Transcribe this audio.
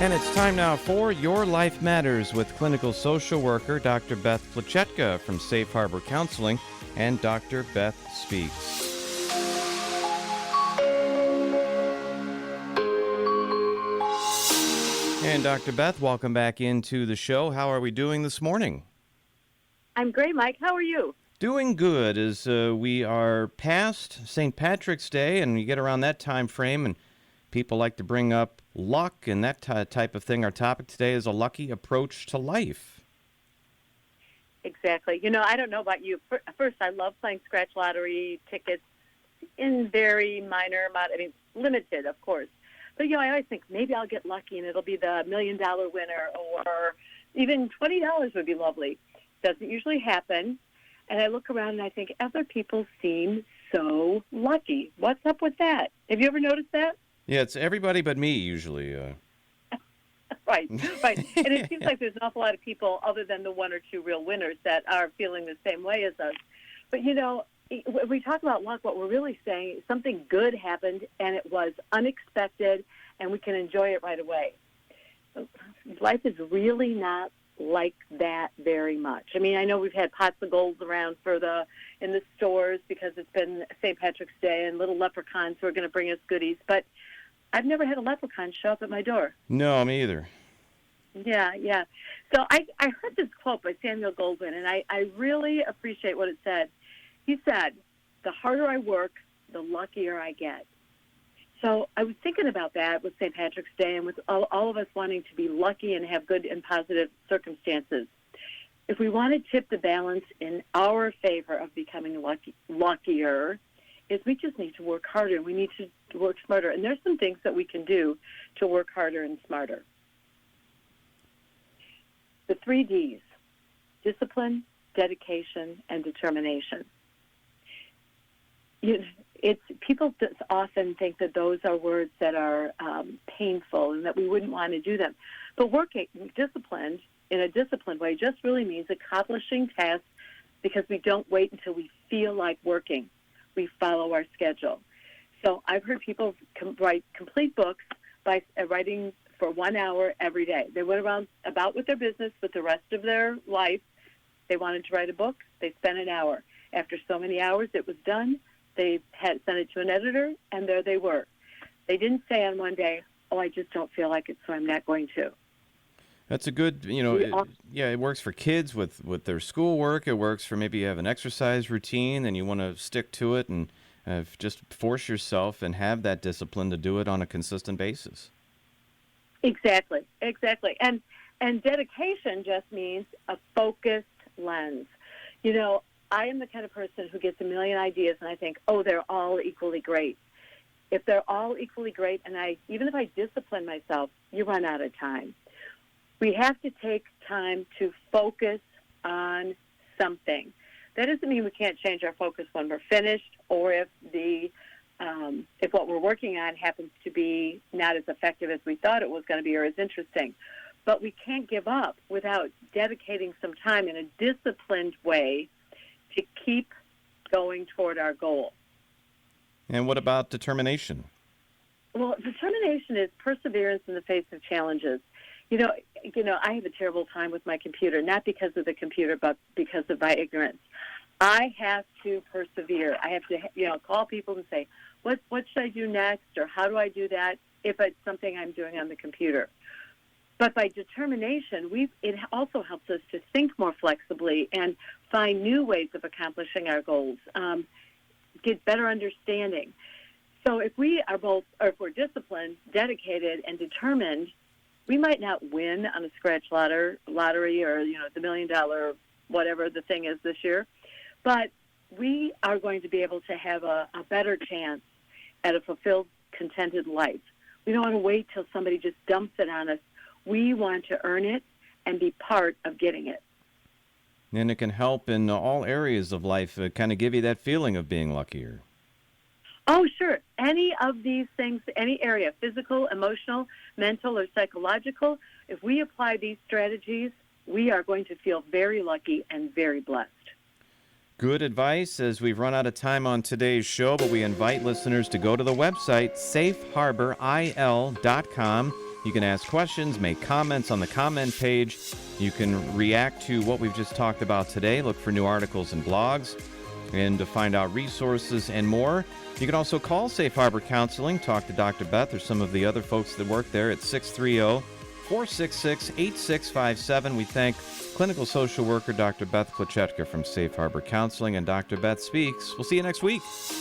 And it's time now for Your Life Matters with clinical social worker Dr. Beth Plachetka from Safe Harbor Counseling and Dr. Beth Speaks. And Dr. Beth, welcome back into the show. How are we doing this morning? I'm great, Mike. How are you? Doing good as we are past St. Patrick's Day, and we get around that time frame, and people like to bring up luck and that type of thing. Our topic today is a lucky approach to life. Exactly. I don't know about you. First, I love playing scratch lottery tickets in very minor amount. Limited, of course. But, I always think maybe I'll get lucky and it'll be the $1 million winner, or even $20 would be lovely. Doesn't usually happen. And I look around and I think other people seem so lucky. What's up with that? Have you ever noticed that? Yeah, it's everybody but me usually. Right. And it seems like there's an awful lot of people other than the one or two real winners that are feeling the same way as us. But, when we talk about luck, what we're really saying is something good happened and it was unexpected and we can enjoy it right away. Life is really not like that very much. I know we've had pots of gold around in the stores because it's been St. Patrick's Day and little leprechauns who are going to bring us goodies, but I've never had a leprechaun show up at my door. No, me either. Yeah. So I heard this quote by Samuel Goldwyn, and I really appreciate what it said. He said, "The harder I work, the luckier I get." So I was thinking about that with St. Patrick's Day and with all of us wanting to be lucky and have good and positive circumstances. If we want to tip the balance in our favor of becoming luckier, is we just need to work harder and we need to work smarter. And there's some things that we can do to work harder and smarter. The 3 Ds: discipline, dedication, and determination. People often think that those are words that are painful and that we wouldn't want to do them. But working disciplined in a disciplined way just really means accomplishing tasks because we don't wait until we feel like working. We follow our schedule. So I've heard people write complete books by writing for 1 hour every day. They went about with their business with the rest of their life. They wanted to write a book. They spent an hour. After so many hours, it was done. They had sent it to an editor, and there they were. They didn't say on one day, "Oh, I just don't feel like it, so I'm not going to." That's a good, it works for kids with their schoolwork. It works for maybe you have an exercise routine and you want to stick to it and just force yourself and have that discipline to do it on a consistent basis. Exactly. And dedication just means a focused lens. I am the kind of person who gets a million ideas and I think, oh, they're all equally great. If they're all equally great, and even if I discipline myself, you run out of time. We have to take time to focus on something. That doesn't mean we can't change our focus when we're finished, or if what we're working on happens to be not as effective as we thought it was going to be or as interesting. But we can't give up without dedicating some time in a disciplined way to keep going toward our goal. And what about determination? Well, determination is perseverance in the face of challenges. I have a terrible time with my computer, not because of the computer, but because of my ignorance. I have to persevere. I have to, call people and say, what should I do next, or how do I do that if it's something I'm doing on the computer? But by determination, it also helps us to think more flexibly and find new ways of accomplishing our goals, get better understanding. So if we're disciplined, dedicated, and determined, we might not win on a scratch lottery or, the $1 million, whatever the thing is this year, but we are going to be able to have a better chance at a fulfilled, contented life. We don't want to wait till somebody just dumps it on us. We want to earn it and be part of getting it. And it can help in all areas of life, kind of give you that feeling of being luckier. Oh, sure. Any of these things, any area, physical, emotional, mental, or psychological, if we apply these strategies, we are going to feel very lucky and very blessed. Good advice as we've run out of time on today's show, but we invite listeners to go to the website, safeharboril.com. You can ask questions, make comments on the comment page. You can react to what we've just talked about today, look for new articles and blogs, and to find out resources and more. You can also call Safe Harbor Counseling, talk to Dr. Beth or some of the other folks that work there at 630-466-8657. We thank clinical social worker Dr. Beth Plachetka from Safe Harbor Counseling and Dr. Beth Speaks. We'll see you next week.